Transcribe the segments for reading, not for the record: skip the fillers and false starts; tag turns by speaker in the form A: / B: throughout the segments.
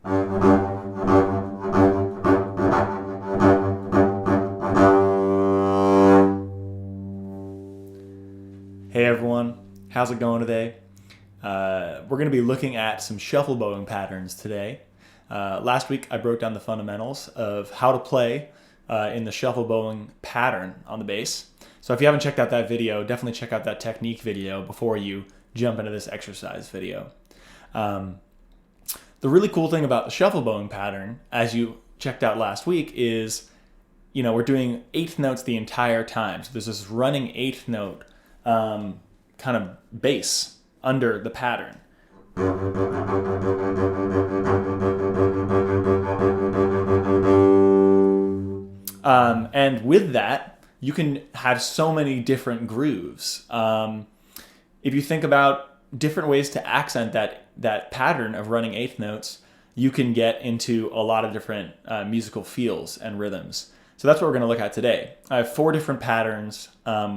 A: Hey everyone, how's it going today? We're going to be looking at some shuffle bowing patterns today. Last week I broke down the fundamentals of how to play in the shuffle bowing pattern on the bass. So if you haven't checked out that video, definitely check out that technique video before you jump into this exercise video. The really cool thing about the shuffle bowing pattern, as you checked out last week, is we're doing eighth notes the entire time. So there's this running eighth note kind of bass under the pattern. And with that, you can have so many different grooves. If you think about different ways to accent that pattern of running eighth notes, you can get into a lot of different musical feels and rhythms. So that's what we're going to look at today. I have 4 different patterns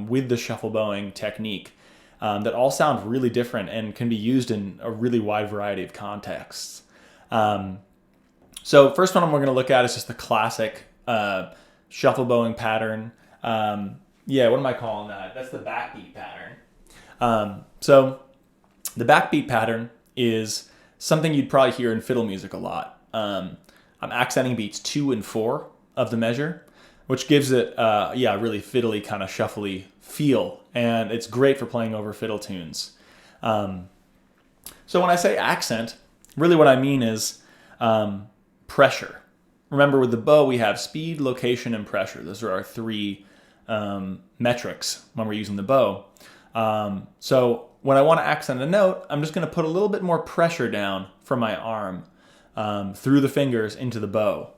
A: with the shuffle bowing technique that all sound really different and can be used in a really wide variety of contexts. So first one we're going to look at is just the classic shuffle bowing pattern. What am I calling that? That's the backbeat pattern. So the backbeat pattern is something you'd probably hear in fiddle music a lot. I'm accenting beats 2 and 4 of the measure, which gives it a really fiddly kind of shuffly feel, and it's great for playing over fiddle tunes. So when I say accent, really what I mean is pressure. Remember, with the bow we have speed, location, and pressure. Those are our 3 metrics when we're using the bow. So when I want to accent a note, I'm just going to put a little bit more pressure down from my arm through the fingers into the bow.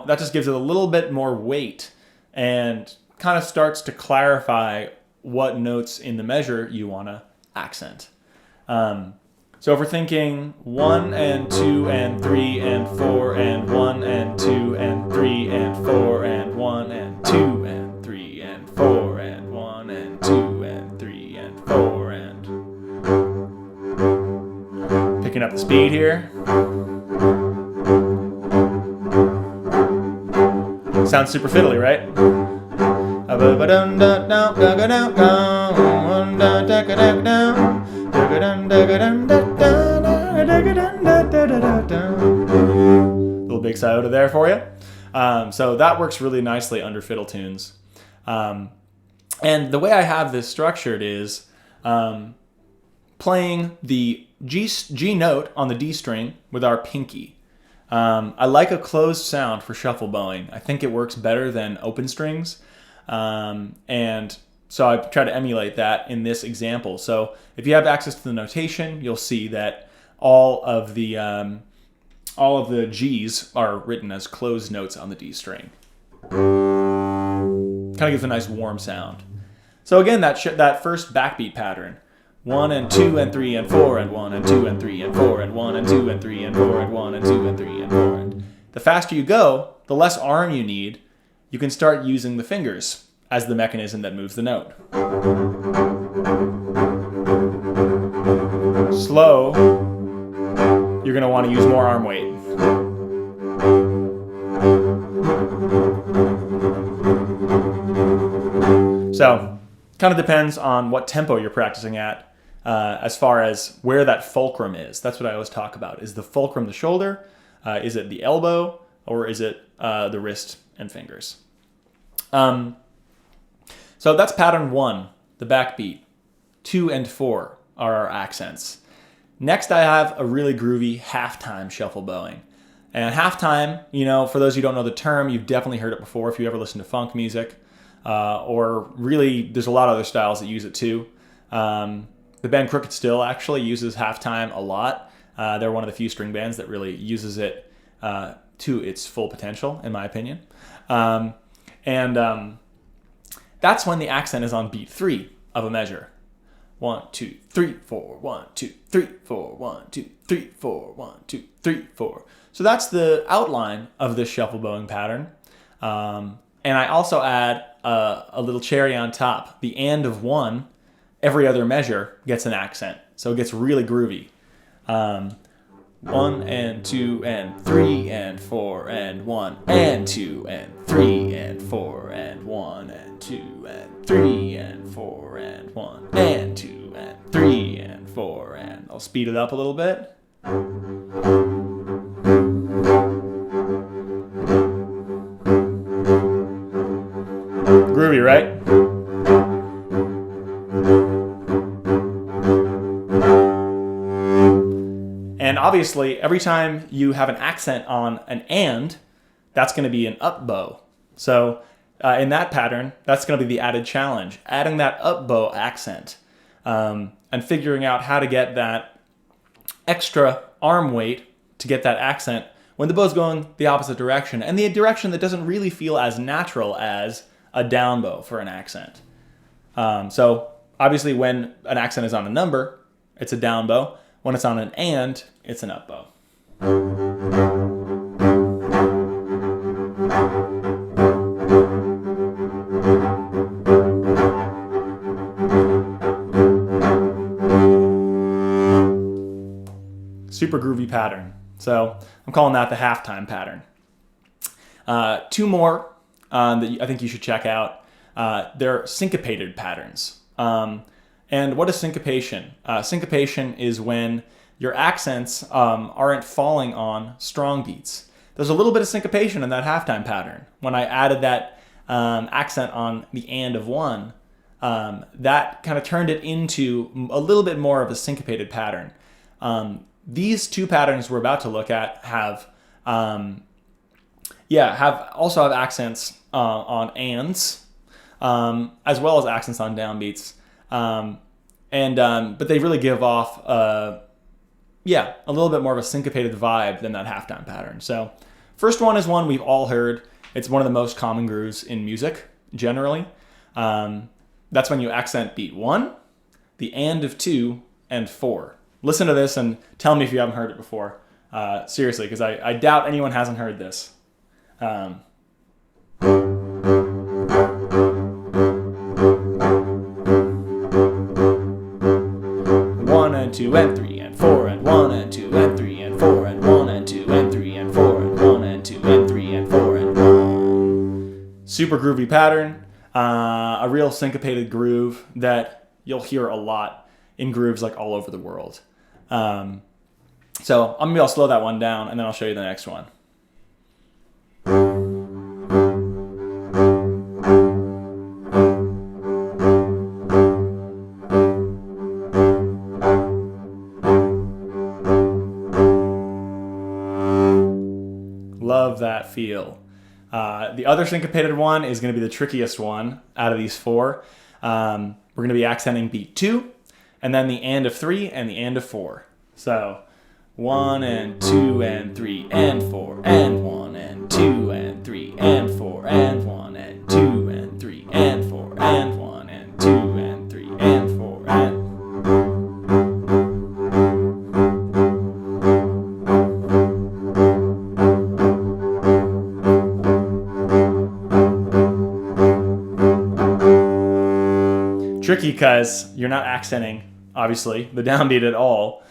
A: That just gives it a little bit more weight and kind of starts to clarify what notes in the measure you want to accent. So if we're thinking 1 and 2 and 3 and 4 and 1 and 2 and 3 and 4 and 1 and 2 and 3 and 4 and 1 and 2 and 3 and 4 and... Picking up the speed here. Sounds super fiddly, right? Little big iota there for you. So that works really nicely under fiddle tunes. And the way I have this structured is playing the G note on the D string with our pinky. I like a closed sound for shuffle bowing. I think it works better than open strings. And so I try to emulate that in this example. So if you have access to the notation, you'll see that all of the G's are written as closed notes on the D string. Kind of gives a nice warm sound. So again, that first backbeat pattern. 1 and 2 and 3 and 4 and 1 and 2 and 3 and 4 and 1 and 2 and 3 and 4 and 1 and 2 and 3 and 4. And the faster you go, the less arm you need. You can start using the fingers as the mechanism that moves the note. Slow, you're going to want to use more arm weight. So, kind of depends on what tempo you're practicing at. As far as where that fulcrum is. That's what I always talk about. Is the fulcrum the shoulder? Is it the elbow? Or is it the wrist and fingers? So that's pattern 1, the backbeat. 2 and 4 are our accents. Next I have a really groovy halftime shuffle bowing. And halftime, for those who don't know the term, you've definitely heard it before if you ever listen to funk music. Or really, there's a lot of other styles that use it too. The band Crooked Still actually uses halftime a lot. They're one of the few string bands that really uses it to its full potential, in my opinion. That's when the accent is on beat 3 of a measure. 1, 2, 3, 4, 1, 2, 3, 4, 1, 2, 3, 4, 1, 2, 3, 4. So that's the outline of this shuffle bowing pattern. And I also add a little cherry on top. The and of 1, every other measure gets an accent. So it gets really groovy. 1 and 2 and 3 and 4 and 1 and 2 and 3 and 4 and 1 and 2 and 3 and 4 and 1 and 2 and 3 and 4 and I'll speed it up a little bit. Groovy, right? And obviously, every time you have an accent on an and, that's going to be an up bow. So in that pattern, that's going to be the added challenge, adding that up bow accent and figuring out how to get that extra arm weight to get that accent when the bow's going the opposite direction, and the direction that doesn't really feel as natural as a down bow for an accent. So obviously, when an accent is on a number, it's a down bow. When it's on an and, it's an up bow. Super groovy pattern. So I'm calling that the halftime pattern. Two more that I think you should check out. They're syncopated patterns. And what is syncopation? Syncopation is when your accents aren't falling on strong beats. There's a little bit of syncopation in that halftime pattern. When I added that accent on the and of 1, that kind of turned it into a little bit more of a syncopated pattern. These two patterns we're about to look at have also have accents on ands, as well as accents on downbeats. But they really give off, a little bit more of a syncopated vibe than that halftime pattern. So first one is one we've all heard. It's one of the most common grooves in music, generally. That's when you accent beat 1, the and of 2, and 4. Listen to this and tell me if you haven't heard it before. Seriously, because I doubt anyone hasn't heard this. 1 and 2 and 3 and 4 and 1 and 2 and 3 and 4 and 1 and 2 and 3 and 4 and 1 and 2 and 3 and 4 and 1. Super groovy pattern. A real syncopated groove that you'll hear a lot in grooves like all over the world. So I'll slow that one down and then I'll show you the next one. Love that feel. The other syncopated one is going to be the trickiest one out of these four. We're going to be accenting beat 2, and then the and of 3 and the and of 4. So 1 and 2 and 3 and 4 and 1 and 2 and 3 and 4 and 1 and 2 and 3 and 4 and 1 and 2 and 3 and 4 and... Tricky because you're not accenting, obviously, the downbeat at all.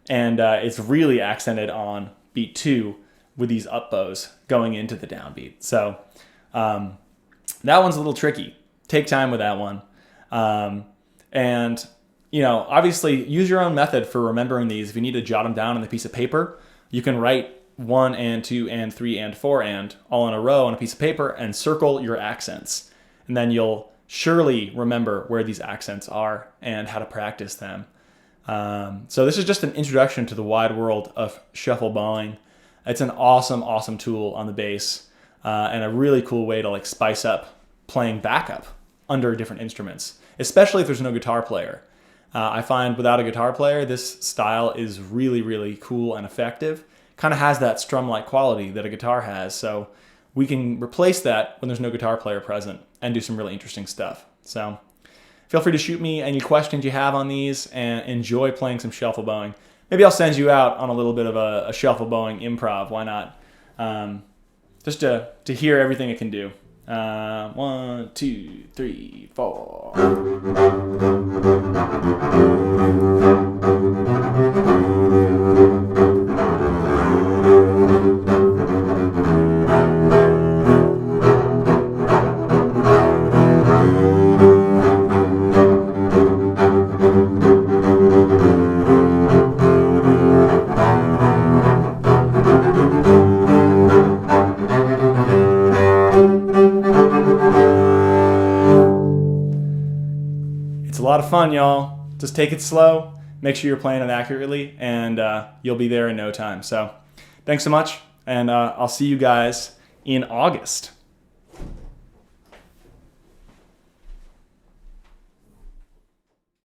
A: It's really accented on beat 2 with these up bows going into the downbeat. So that one's a little tricky. Take time with that one. Obviously use your own method for remembering these. If you need to jot them down on a piece of paper, you can write 1 and 2 and 3 and 4 and all in a row on a piece of paper and circle your accents. And then you'll surely remember where these accents are and how to practice them. So this is just an introduction to the wide world of shuffle bowing. It's an awesome, awesome tool on the bass and a really cool way to spice up playing backup under different instruments, especially if there's no guitar player. I find without a guitar player, this style is really, really cool and effective. Kind of has that strum-like quality that a guitar has. So we can replace that when there's no guitar player present and do some really interesting stuff. So feel free to shoot me any questions you have on these and enjoy playing some shuffle bowing. Maybe I'll send you out on a little bit of a shuffle bowing improv. Why not? Just to hear everything it can do. 1, 2, 3, 4. lot of fun, y'all. Just take it slow. Make sure you're playing it accurately, and you'll be there in no time. So thanks so much, and I'll see you guys in August.